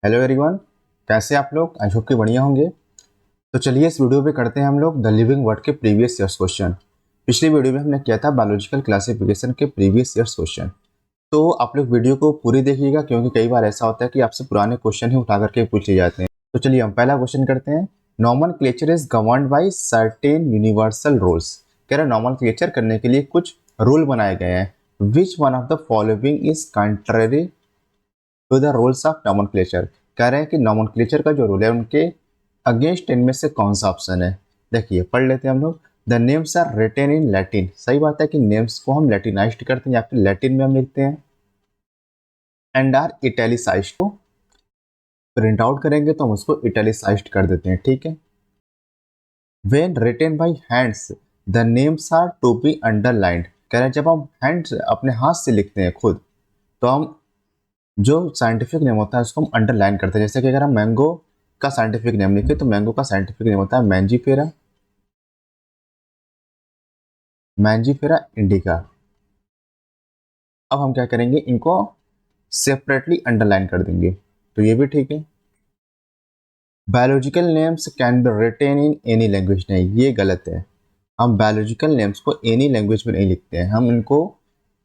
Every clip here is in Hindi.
हेलो एवरीवन, कैसे आप लोग? आई होप कि बढ़िया होंगे। तो चलिए इस वीडियो पे करते हैं हम लोग द लिविंग वर्ड के प्रीवियस ईयर्स क्वेश्चन। पिछली वीडियो में हमने किया था बायोलॉजिकल क्लासिफिकेशन के प्रीवियस ईयर्स क्वेश्चन। तो आप लोग वीडियो को पूरी देखिएगा, क्योंकि कई बार ऐसा होता है कि आपसे पुराने क्वेश्चन ही उठा करके पूछ लिए जाते हैं। तो चलिए हम पहला क्वेश्चन करते हैं। Nomenclature is governed by certain universal rules. कह रहे नॉमनक्लेचर करने के लिए कुछ रूल बनाए गए हैं। Which one of the following is contrary to the rules of nomenclature. कह रहे हैं कि नॉमनक्लेचर का जो रूल है उनके अगेंस्ट इनमें से कौन सा ऑप्शन है। देखिए पढ़ लेते हैं हम लोग। The names are written in Latin. सही बात है कि नेम्स को हम लैटिनाइज्ड करते हैं या फिर लैटिन में हम लिखते हैं। And are italicised. को प्रिंट आउट करेंगे तो हम उसको इटैलिसाइज्ड कर देते हैं, ठीक है। When written by hands the names are to be underlined. कह रहे हैं जब हम हैंड्स अपने हाथ से लिखते हैं खुद, तो हम जो साइंटिफिक नेम होता है उसको हम अंडरलाइन करते हैं। जैसे कि अगर हम मैंगो का साइंटिफिक नेम लिखे तो मैंगो का साइंटिफिक नेम होता है मैंजीफेरा, मैंजीफेरा इंडिका। अब हम क्या करेंगे, इनको सेपरेटली अंडरलाइन कर देंगे, तो ये भी ठीक है। Biological names can be written in any language. नहीं, ये गलत है। हम बायोलॉजिकल नेम्स को एनी लैंग्वेज में नहीं लिखते हैं, हम इनको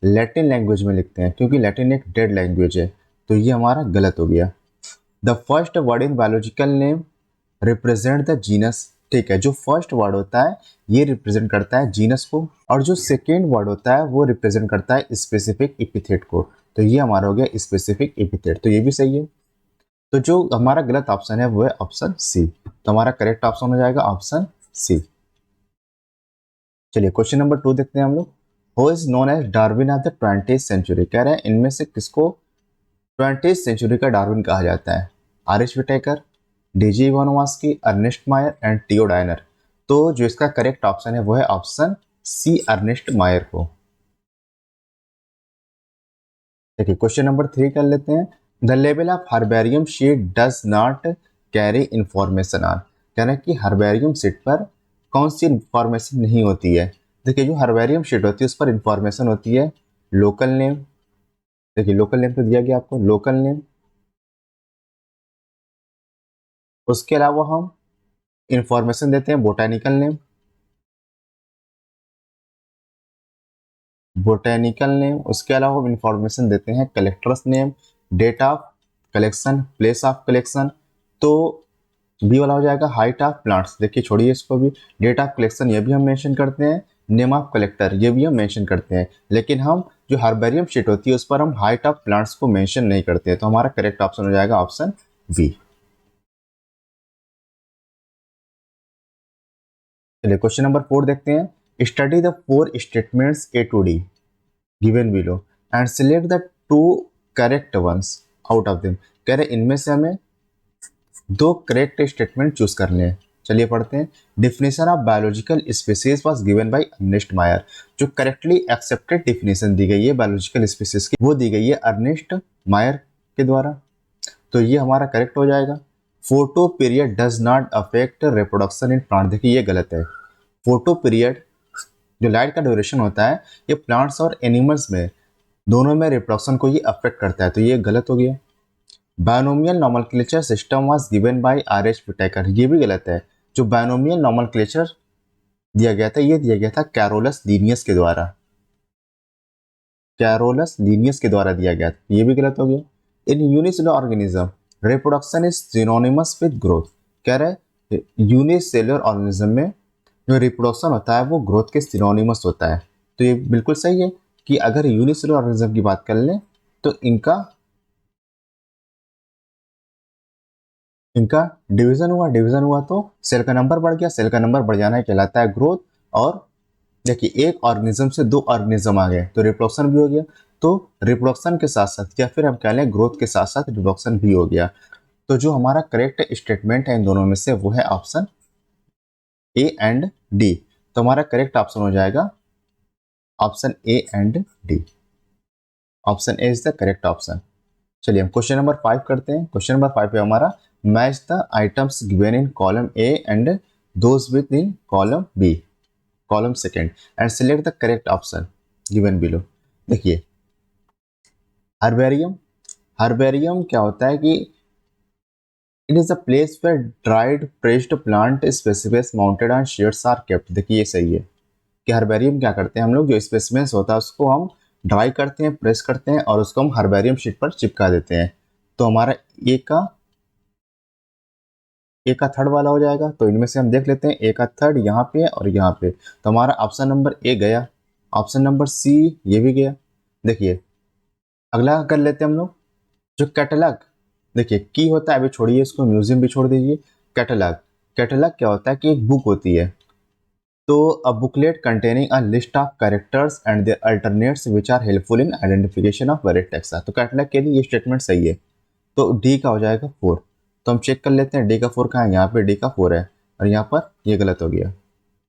लैटिन लैंग्वेज में लिखते हैं, क्योंकि लैटिन एक डेड लैंग्वेज है। तो ये हमारा गलत हो गया। The first word in biological name represent the genus. ठीक है, जो फर्स्ट वर्ड होता है ये रिप्रेजेंट करता है जीनस को, और जो सेकेंड वर्ड होता है वो रिप्रेजेंट करता है स्पेसिफिक एपिथेट को। तो ये हमारा हो गया स्पेसिफिक एपिथेट, तो ये भी सही है। तो जो हमारा गलत ऑप्शन है वो है ऑप्शन सी। तो हमारा करेक्ट ऑप्शन हो जाएगा ऑप्शन सी। चलिए क्वेश्चन नंबर 2 देखते हैं हम लोग। Who is known as Darwin of the 20th century. कह रहे हैं इनमें से किसको 20th सेंचुरी का डार्विन कहा जाता है। Aarish Whittaker, DG इवानोवास्की, Ernest Mayar and टियो डायनर। तो जो इसका करेक्ट ऑप्शन है वो है ऑप्शन सी, अर्नेस्ट मायर को। देखिए क्वेश्चन नंबर 3 कर लेते हैं। The level of herbarium sheet does not carry information on. कह रहे हैं कि हर्बेरियम शीट पर कौन सी इंफॉर्मेशन नहीं होती है। देखिए जो हर्बेरियम शीट होती है उस पर इंफॉर्मेशन होती है लोकल नेम। देखिए लोकल नेम तो दिया गया आपको, लोकल नेम। उसके अलावा हम इंफॉर्मेशन देते हैं बोटानिकल नेम, बोटेनिकल नेम। उसके अलावा हम इंफॉर्मेशन देते हैं collector's name, date of collection, place of collection. तो बी वाला हो जाएगा हाइट ऑफ प्लांट्स। देखिए छोड़िए इसको भी। डेट ऑफ कलेक्शन ये भी हम मेंशन करते हैं, नेम ऑफ कलेक्टर ये भी हम मेंशन करते हैं, लेकिन हम जो हार्बेरियम शीट होती है उस पर हम हाइट ऑफ प्लांट्स को मेंशन नहीं करते हैं। तो हमारा करेक्ट ऑप्शन हो जाएगा ऑप्शन बी। चलिए क्वेश्चन नंबर 4 देखते हैं। Study the 4 statements A to D given below and select the 2 correct ones out of them. कह रहे इनमें से हमें 2 करेक्ट स्टेटमेंट चूज करने हैं। चलिए पढ़ते हैं। Definition of biological species was given by Ernst Mayr. जो करेक्टली एक्सेप्टेड डिफिनेशन दी गई है बायोलॉजिकल स्पीसीज की वो दी गई है अर्नेस्ट मायर के द्वारा। तो ये हमारा करेक्ट हो जाएगा। Photo period does not affect reproduction in plant. देखिए ये गलत है। फोटो पीरियड जो लाइट का ड्यूरेशन होता है ये प्लांट्स और एनिमल्स में दोनों में रिप्रोडक्शन को ये अफेक्ट करता है, तो ये गलत हो गया। Binomial nomenclature system was given by R H Whittaker. ये भी गलत है। जो बायनोमियल नोमेनक्लेचर दिया गया था ये दिया गया था कैरोलस लीनियस के द्वारा। कैरोलस लीनियस के द्वारा दिया गया था, ये भी गलत हो गया। इन unicellular organism reproduction is synonymous with growth. कह रहे यूनिसेलुलर ऑर्गेनिज्म में जो रिप्रोडक्शन होता है वो ग्रोथ के सिनोनिमस होता है। तो ये बिल्कुल सही है कि अगर यूनिसेलुलर ऑर्गेनिज्म की बात कर लें तो इनका इनका डिवीजन हुआ तो सेल का नंबर बढ़ गया। सेल का नंबर बढ़ जाना कहलाता है ग्रोथ। और देखिए एक ऑर्गेनिज्म से 2 ऑर्गेनिज्म आ गए तो रिप्रोडक्शन भी हो गया। तो रिप्रोडक्शन के साथ साथ या फिर हम कह लें ग्रोथ के साथ साथ रिप्रोडक्शन भी हो गया। तो जो हमारा करेक्ट स्टेटमेंट है इन दोनों में से वो है ऑप्शन ए एंड डी। तो हमारा करेक्ट ऑप्शन हो जाएगा option A and D. Option A is the correct option. चलिए हम क्वेश्चन नंबर 5 करते हैं। क्वेश्चन नंबर 5 पे हमारा match the items given in column A and those within column B, column second, and select the correct option given below. देखिए हर्बेरियम, हर्बेरियम क्या होता है कि it is a place where dried pressed plant specifics mounted on sheets are kept. देखिए ये सही है कि हर्बेरियम क्या करते हैं हम लोग, जो स्पेसिमेंस होता है उसको हम ड्राई करते हैं, प्रेस करते हैं और उसको हम हर्बेरियम शीट पर चिपका देते हैं। तो हमारा ए का थर्ड वाला हो जाएगा। तो इनमें से हम देख लेते हैं, ए का थर्ड यहाँ पे है और यहाँ पे, तो हमारा ऑप्शन नंबर ए गया। ऑप्शन नंबर सी ये भी गया। देखिए अगला कर लेते हैं हम लोग, जो कैटलॉग। देखिए की होता है, अभी छोड़िए इसको, म्यूजियम भी छोड़ दीजिए। कैटलॉग, कैटलॉग क्या होता है कि एक बुक होती है। तो a booklet containing a list of characters and their alternates which are helpful in identification of variate text. तो कैटलॉग के लिए ये स्टेटमेंट सही है। तो डी का हो जाएगा 4। तो हम चेक कर लेते हैं डी का 4 कहाँ है, यहाँ पे डी का 4 है और यहाँ पर ये गलत हो गया।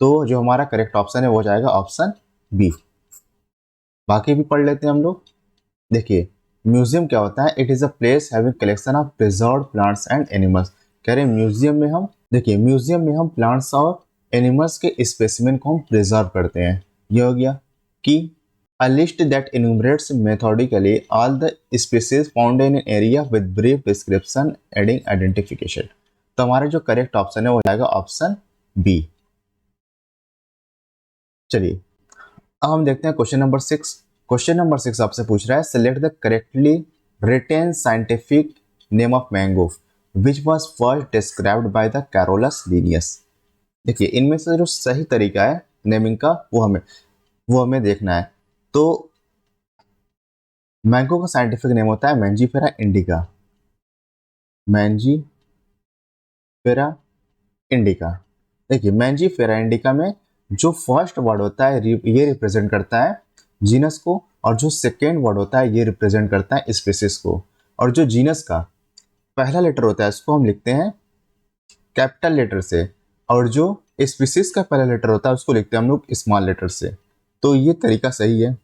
तो जो हमारा करेक्ट ऑप्शन है वो हो जाएगा ऑप्शन बी। बाकी भी पढ़ लेते हैं हम लोग। देखिए म्यूजियम क्या होता है, it is a place having collection of preserved plants and animals. कह रहे हैं म्यूजियम में हम, देखिए म्यूजियम में हम प्लांट्स और एनिमल्स के स्पेसिमेन को हम प्रिजर्व करते हैं। ये हो गया कि a list that enumerates methodically all the species found in an area with brief description adding identification। तो हमारा जो करेक्ट ऑप्शन है वो जाएगा ऑप्शन बी। चलिए अब हम देखते हैं क्वेश्चन नंबर 6। क्वेश्चन नंबर 6 आपसे पूछ रहा है, select the correctly written scientific name of mango which was first described by the Carolus Linnaeus. देखिए इनमें से जो सही तरीका है नेमिंग का वो हमें देखना है। तो मैंगो का साइंटिफिक नेम होता है मैंजीफेरा इंडिका। Mangifera indica. देखिए मैंजीफेरा इंडिका में जो फर्स्ट वर्ड होता है ये रिप्रेजेंट करता है जीनस को, और जो सेकेंड वर्ड होता है ये रिप्रेजेंट करता है स्पीसीज को। और जो जीनस का पहला लेटर होता है उसको हम लिखते हैं कैपिटल लेटर से, और जो स्पीसीज का पहला लेटर होता है उसको लिखते हैं हम लोग स्मॉल लेटर से। तो ये तरीका सही है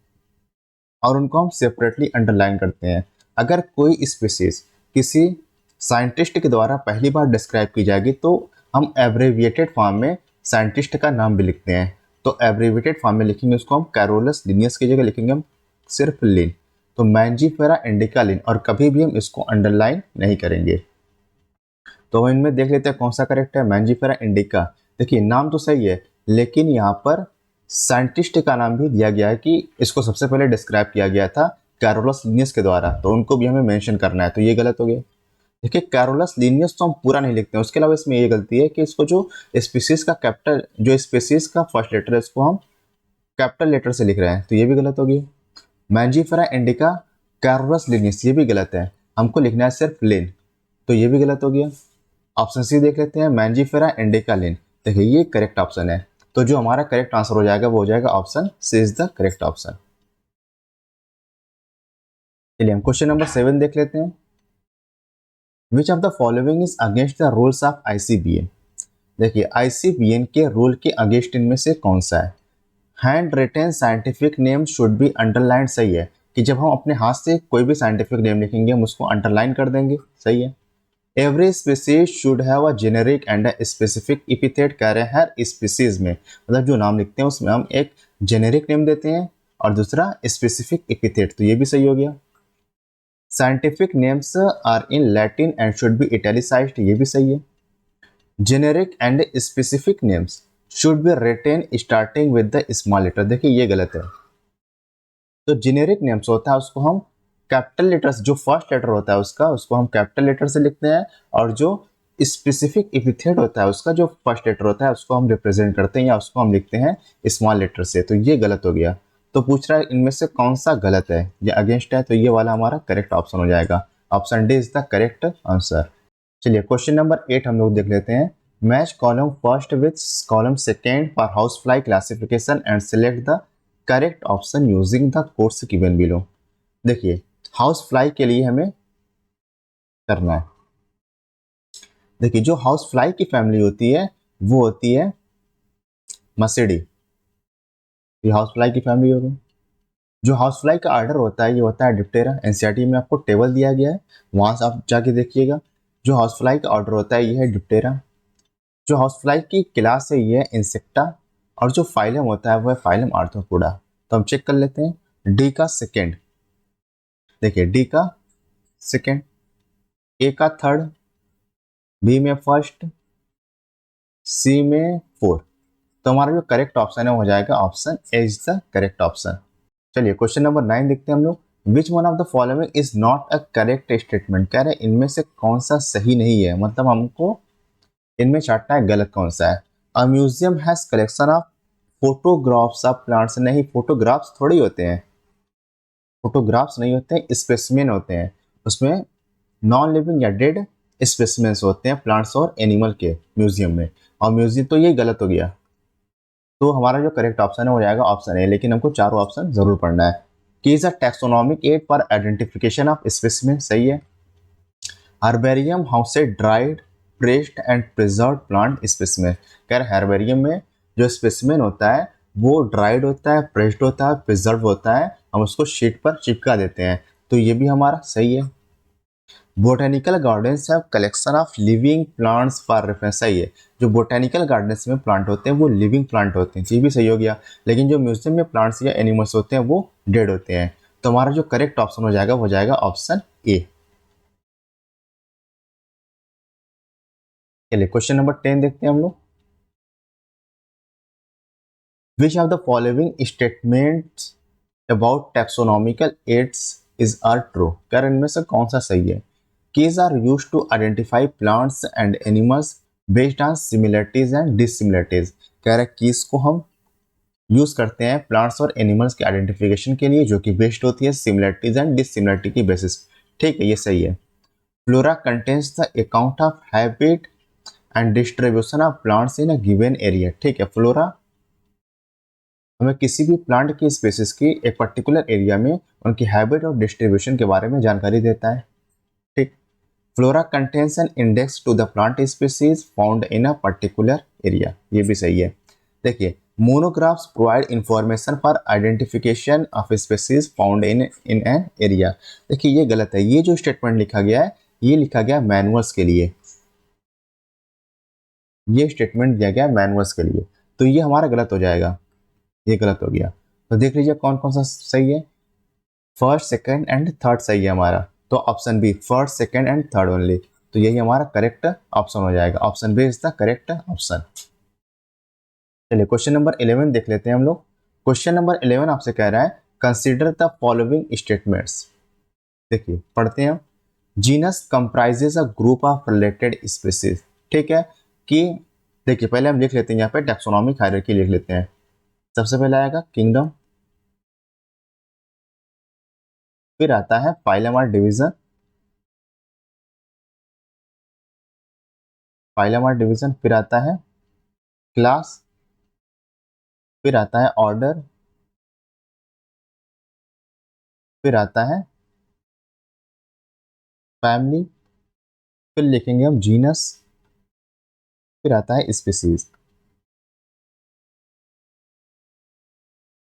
और उनको हम सेपरेटली अंडरलाइन करते हैं। अगर कोई स्पीसीज किसी साइंटिस्ट के द्वारा पहली बार डिस्क्राइब की जाएगी तो हम एब्रेविएटेड फॉर्म में साइंटिस्ट का नाम भी लिखते हैं। तो एब्रेविएटेड फॉर्म में लिखेंगे उसको हम कैरोलस लिनियस की जगह लिखेंगे हम सिर्फ लिन। तो मैंजीफेरा इंडिका लिन, और कभी भी हम इसको अंडरलाइन नहीं करेंगे। तो हम इनमें देख लेते हैं कौन सा करेक्ट है, मैंजीफेरा इंडिका। देखिए नाम तो सही है लेकिन यहाँ पर साइंटिस्ट का नाम भी दिया गया है कि इसको सबसे पहले डिस्क्राइब किया गया था कैरोलस लिनियस के द्वारा, तो उनको भी हमें मेंशन करना है। तो ये गलत हो गया। देखिए कैरोलस लिनियस तो हम पूरा नहीं लिखते हैं, उसके अलावा इसमें ये गलती है कि इसको जो स्पीसीज का कैपिटल, जो स्पीसीज का फर्स्ट लेटर है इसको हम कैपिटल लेटर से लिख रहे हैं, तो ये भी गलत हो गया। मैंजीफेरा इंडिका कैरोलस लिनियस ये भी गलत है, हमको लिखना है सिर्फ लिन, तो ये भी गलत हो गया। ऑप्शन सी देख लेते हैं, मैंजीफेरा इंडिका लिन। देखिए ये करेक्ट ऑप्शन है, तो जो हमारा करेक्ट आंसर हो जाएगा वो हो जाएगा option C is the correct option. चलिए हम क्वेश्चन नंबर 7 देख लेते हैं। Which of the following is against the rules of ICBN. देखिए आईसीबीएन के रूल के अगेंस्ट इनमें से कौन सा है। Hand written scientific name should be underline, सही है कि जब हम अपने हाथ से कोई भी साइंटिफिक नेम लिखेंगे हम उसको अंडरलाइन कर देंगे, सही है। Every species should have a generic and a specific epithet, कह रहे हैं हर स्पीसीज में, मतलब जो नाम लिखते हैं उसमें हम एक जेनेरिक नेम देते हैं और दूसरा स्पेसिफिक इपिथेट, तो ये भी सही हो गया। Scientific names are in Latin and should be italicised, ये भी सही है। Generic and specific names should be written starting with the small letter, देखिए ये गलत है। तो जेनेरिक नेम्स होता है उसको हम कैपिटल लेटर्स, जो फर्स्ट लेटर होता है उसको हम कैपिटल लेटर से लिखते हैं, और जो स्पेसिफिक एपिथेट होता है उसका जो फर्स्ट लेटर होता है उसको हम रिप्रेजेंट करते हैं या उसको हम लिखते हैं स्मॉल लेटर से, तो ये गलत हो गया। तो पूछ रहा है इनमें से कौन सा गलत है या अगेंस्ट है, तो ये वाला हमारा करेक्ट ऑप्शन हो जाएगा, option D is the correct answer. चलिए क्वेश्चन नंबर 8 हम लोग देख लेते हैं। Match column first with column second for house fly classification and select the correct option using the course given below. देखिए हाउस फ्लाई के लिए हमें करना है, देखिए जो हाउस फ्लाई की फैमिली होती है वो होती है मसेडी, ये हाउस फ्लाई की फैमिली हो गई। जो हाउस फ्लाई का ऑर्डर होता है ये होता है डिप्टेरा, एनसीईआरटी में आपको टेबल दिया गया है वहां से आप जाके देखिएगा। जो हाउस फ्लाई का ऑर्डर होता है ये है डिप्टेरा। जो हाउस फ्लाई की क्लास है ये है इंसेक्टा, और जो फाइलम होता है वो है फाइलम आर्थ्रोपोडा। तो हम चेक कर लेते हैं डी का सेकेंड, देखिए डी का सेकेंड, ए का थर्ड, बी में फर्स्ट, सी में फोर। तो हमारा जो करेक्ट ऑप्शन है हो जाएगा option A is the correct option. चलिए क्वेश्चन नंबर 9 देखते हैं हम लोग। Which one of the following is not a correct statement, कह रहे हैं इनमें से कौन सा सही नहीं है, मतलब हमको इनमें चाटना है गलत कौन सा है। A museum has collection of photographs of plants, नहीं फोटोग्राफ्स थोड़ी होते हैं, फोटोग्राफ्स नहीं होते हैं, स्पेसिमेन होते हैं। उसमें नॉन लिविंग या डेड स्पेसिमेंस होते हैं प्लांट्स और एनिमल के म्यूजियम में। और म्यूजियम तो ये गलत हो गया। तो हमारा जो करेक्ट ऑप्शन है हो जाएगा ऑप्शन ए, लेकिन हमको चारों ऑप्शन जरूर पढ़ना है। Key is a taxonomic aid for identification of specimen, सही है। हर्बेरियम हाउस से dried pressed and preserve plant specimen, कह रहे हर्बेरियम में जो स्पेसिमेन होता है वो ड्राइड होता है, प्रेस्ड होता है, प्रिजर्व होता है, हम उसको शीट पर चिपका देते हैं। तो ये भी हमारा सही है। Botanical gardens have collection of living plants for reference, सही है। जो बोटेनिकल गार्डन्स में प्लांट होते हैं वो लिविंग प्लांट होते हैं, ये भी सही हो गया। लेकिन जो म्यूजियम में प्लांट्स या एनिमल्स होते हैं वो डेड होते हैं। तो हमारा जो करेक्ट ऑप्शन हो जाएगा ऑप्शन ए। चलिए क्वेश्चन नंबर 10 देखते हैं हम लोग। Which of the following statements about taxonomical aids is are true, कर इनमें से कौन सा सही है। Keys are used to identify plants and animals based on similarities and dissimilarities, कह रहे कीज को हम यूज करते हैं प्लांट्स और एनिमल्स के आइडेंटिफिकेशन के लिए जो कि बेस्ड होती है सिमिलरिटीज एंड डिसिमिलरिटी की बेसिस। ठीक है, ये सही है। Flora contains the account of habit and distribution of plants in a given area, ठीक है। फ्लोरा हमें किसी भी प्लांट की स्पेसिस की एक पर्टिकुलर एरिया में उनकी हैबिट और डिस्ट्रीब्यूशन के बारे में जानकारी देता है। ठीक। Flora contains an index to the plant species found in a particular area, ये भी सही है। देखिए monographs provide information for identification of species found in in an area. देखिए ये गलत है, ये जो स्टेटमेंट लिखा गया है ये लिखा गया मैनुअल्स के लिए, ये स्टेटमेंट दिया गया मैनुअल्स के लिए, तो ये हमारा गलत हो जाएगा, ये गलत हो गया। तो देख लीजिए कौन कौन सा सही है। फर्स्ट सेकंड एंड थर्ड सही है हमारा, तो option B first second and third only, तो यही हमारा करेक्ट ऑप्शन हो जाएगा, option B is the correct option. चलिए क्वेश्चन नंबर 11 देख लेते हैं हम लोग। क्वेश्चन नंबर 11 आपसे कह रहा है कंसीडर द फॉलोइंग स्टेटमेंट्स, देखिए पढ़ते हैं। Genus comprises a group of related species, ठीक है। कि देखिए पहले हम लिख लेते हैं यहाँ पे टैक्सोनॉमिक हायरार्की लिख लेते हैं। सबसे पहले आएगा किंगडम, फिर आता है फाइलम और डिवीजन, फाइलम और डिवीजन, फिर आता है क्लास, फिर आता है ऑर्डर, फिर आता है फैमिली, फिर लिखेंगे हम जीनस, फिर आता है स्पीसीज।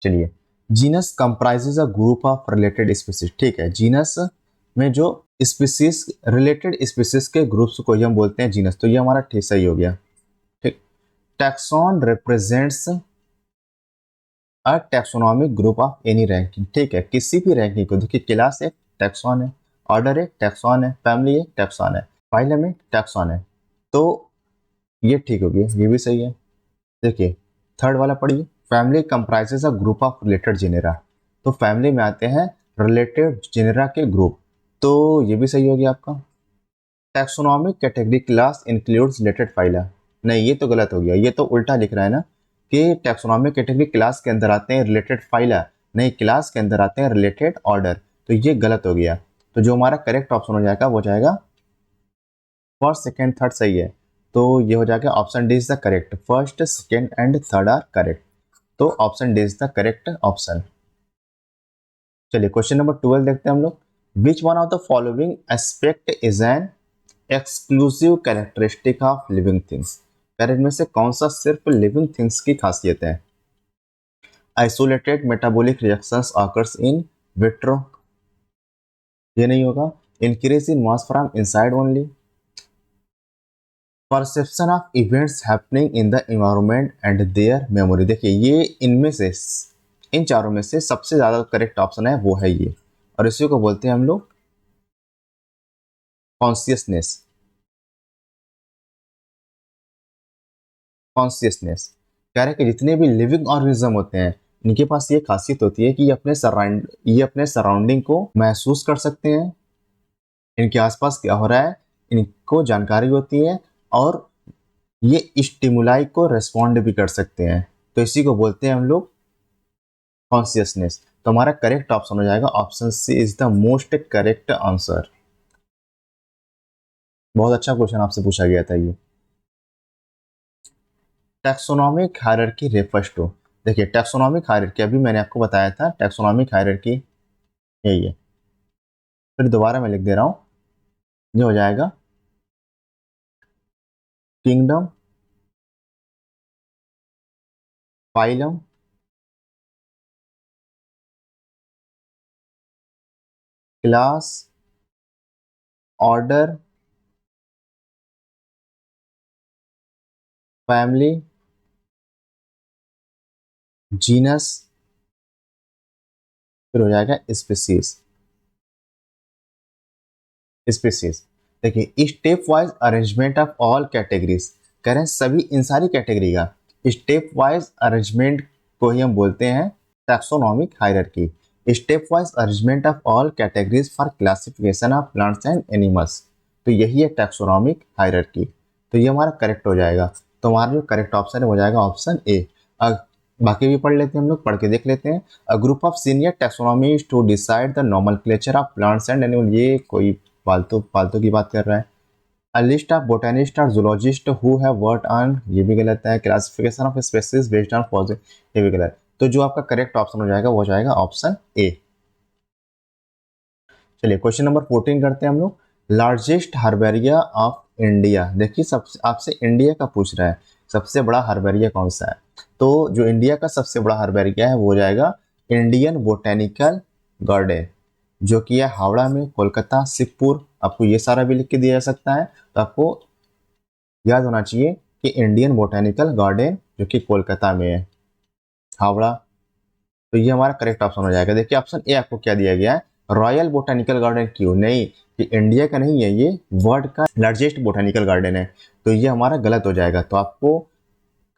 चलिए genus comprises a group of related species, ठीक है। जीनस में जो स्पीसीज रिलेटेड स्पीसीज के ग्रुप्स को ही हम बोलते हैं जीनस, तो ये हमारा ठीक सही हो गया। ठीक। Taxon represents a taxonomic group of any ranking, ठीक है। किसी भी रैंकिंग को देखिए, क्लास एक टैक्सॉन है, ऑर्डर एक टैक्सॉन है, फैमिली एक टैक्सॉन है, फाइलम एक टैक्सॉन है, तो ये ठीक हो गया, ये भी सही है। देखिए थर्ड वाला पढ़िए, family comprises a group of related genera, तो फैमिली में आते हैं रिलेटेड जेनेरा के ग्रुप, तो ये भी सही हो गया आपका। Taxonomic category class includes related phyla, नहीं ये तो गलत हो गया, ये तो उल्टा लिख रहा है ना कि टैक्सोनॉमिक कैटेगरी क्लास के अंदर आते हैं रिलेटेड फाइला, नहीं क्लास के अंदर आते हैं रिलेटेड ऑर्डर, तो ये गलत हो गया। तो जो हमारा करेक्ट ऑप्शन हो जाएगा वो जाएगा फर्स्ट सेकेंड थर्ड, सही है। तो ये हो जाएगा option D is the correct, first second and third are correct, तो option D is the correct option. चलिए क्वेश्चन नंबर 12 देखते हैं हम लोग। Which one of the following aspect is an exclusive characteristic of living things, कर इनमें से कौन सा सिर्फ लिविंग थिंग्स की खासियत है। Isolated metabolic reactions occurs in vitro, ये नहीं होगा। Increase in mass from inside only, perception of events happening in the environment and there memory, देखिए ये इनमें से इन चारों में से सबसे ज्यादा करेक्ट ऑप्शन है वो है ये, और इसी को बोलते हैं हम लोग कॉन्शियसनेस। कॉन्शियसनेस। कह रहे हैं कि जितने भी लिविंग ऑर्गेनिज्म होते हैं इनके पास ये खासियत होती है कि ये अपने सराउंडिंग को महसूस कर सकते हैं, इनके आसपास क्या हो रहा है इनको जानकारी होती है, और ये स्टिमुलाई को रेस्पॉन्ड भी कर सकते हैं। तो इसी को बोलते हैं हम लोग कॉन्शियसनेस। तो हमारा करेक्ट ऑप्शन हो जाएगा option C is the most correct answer. बहुत अच्छा क्वेश्चन आपसे पूछा गया था ये। Taxonomic hierarchy refers to. देखिए टैक्सोनॉमिक हायरार्की अभी मैंने आपको बताया था, टैक्सोनॉमिक हायरार्की यही है। फिर दोबारा मैं लिख दे रहा हूं, ये हो जाएगा kingdom, phylum, class, order, family, genus, फिर हो जाएगा स्पीसीज। स्पीसीज देखिए step wise arrangement of all categories, कह रहे हैं सभी इन सारी कैटेगरी का स्टेप वाइज अरेंजमेंट को ही हम बोलते हैं taxonomic hierarchy. Step wise arrangement of all categories for classification of plants and animals, तो यही है टैक्सोनॉमिक हायरार्की। तो ये हमारा करेक्ट हो जाएगा। तो हमारा जो करेक्ट ऑप्शन है वो जाएगा ऑप्शन ए। बाकी भी पढ़ लेते हैं, हम लोग पढ़ के देख लेते हैं। A group of senior taxonomy to decide the nomenclature of plants and animal, ये कोई फालतू फालतू की बात कर रहा है। अ लिस्ट ऑफ बोटेनिस्ट और zoologist who have worked on, ये भी गलत है। Classification of species based on fossil, ये भी गलत। तो जो आपका करेक्ट ऑप्शन हो जाएगा वो हो जाएगा ऑप्शन ए। चलिए क्वेश्चन नंबर 14 करते हैं हम लोग। लार्जेस्ट हर्बेरिया ऑफ इंडिया, देखिए सबसे आपसे इंडिया का पूछ रहा है सबसे बड़ा हर्बेरिया कौन सा है। तो जो इंडिया का सबसे बड़ा हर्बेरिया है वो हो जाएगा इंडियन बोटेनिकल गार्डन, जो कि है हावड़ा में, कोलकाता, शिवपुर। आपको ये सारा भी लिख के दिया जा सकता है। तो आपको याद होना चाहिए कि इंडियन बोटेनिकल गार्डन जो कि कोलकाता में है, हावड़ा। तो ये हमारा करेक्ट ऑप्शन हो जाएगा। देखिए ऑप्शन ए आपको क्या दिया गया है, रॉयल बोटेनिकल गार्डन, क्यों नहीं, कि इंडिया का नहीं है, ये वर्ल्ड का लार्जेस्ट बोटेनिकल गार्डन है। तो ये हमारा गलत हो जाएगा। तो आपको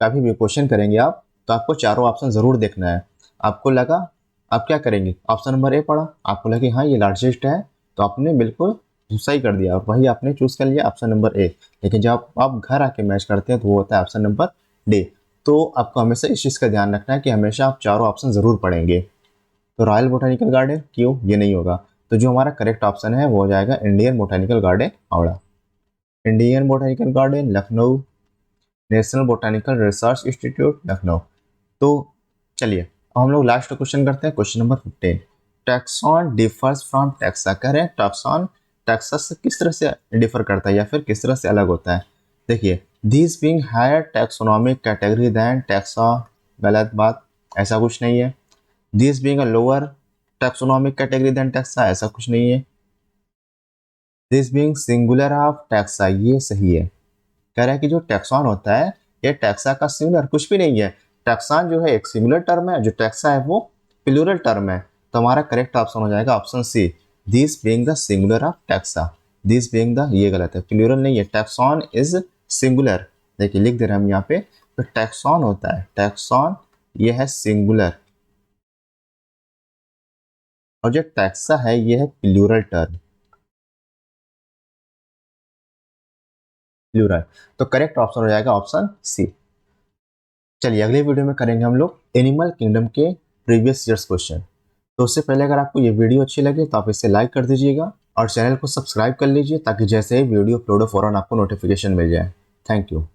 कभी भी क्वेश्चन करेंगे आप तो आपको चारों ऑप्शन जरूर देखना है। आपको लगा आप क्या करेंगे, ऑप्शन नंबर ए पढ़ा, आपको लगे हाँ ये लार्जेस्ट है, तो आपने बिल्कुल सही कर दिया और वही आपने चूज कर लिया ऑप्शन नंबर ए। लेकिन जब आप घर आके मैच करते हैं तो वो होता है ऑप्शन नंबर डी। तो आपको हमेशा इस चीज़ का ध्यान रखना है कि हमेशा आप चारों ऑप्शन जरूर पढ़ेंगे। तो रॉयल बोटेनिकल गार्डन क्यों, ये नहीं होगा। तो जो हमारा करेक्ट ऑप्शन है वो हो जाएगा Indian botanical garden Howrah. Indian botanical garden Lucknow, national botanical research institute Lucknow. तो चलिए अब हम लोग लास्ट क्वेश्चन करते हैं, question number 15। Taxon differs from taxa, कह रहे हैं टैक्सॉन टैक्सा से किस तरह से डिफर करता है या फिर किस तरह से अलग होता है। देखिए this being higher taxonomic category than taxa, गलत बात, ऐसा कुछ नहीं है। This being a lower taxonomic category than taxa, ऐसा कुछ नहीं है। This being singular of taxa, ये सही है। कह रहा है कि जो टैक्सॉन होता है ये टैक्सा का सिंगुलर कुछ भी नहीं है। टैक्सॉन जो है एक सिंगुलर टर्म है, जो टैक्सा है वो प्लूरल टर्म है। तो हमारा करेक्ट ऑप्शन हो जाएगा option C, this being the singular of taxa. This being the, ये गलत है, प्लूरल नहीं है, टैक्सॉन इज सिंगुलर। देखिए लिख दे रहे हैं हम यहाँ पे, तो टैक्सॉन होता है, टैक्सॉन ये है सिंगुलर, और जो टैक्सा है ये है प्लूरल टर्म, प्लूरल। तो करेक्ट ऑप्शन हो जाएगा ऑप्शन सी। चलिए अगले वीडियो में करेंगे हम लोग एनिमल किंगडम के प्रीवियस ईयर्स क्वेश्चन। तो उससे पहले अगर आपको ये वीडियो अच्छी लगे तो आप इसे लाइक कर दीजिएगा और चैनल को सब्सक्राइब कर लीजिए ताकि जैसे ही वीडियो अपलोड हो फौरन आपको नोटिफिकेशन मिल जाए। Thank you.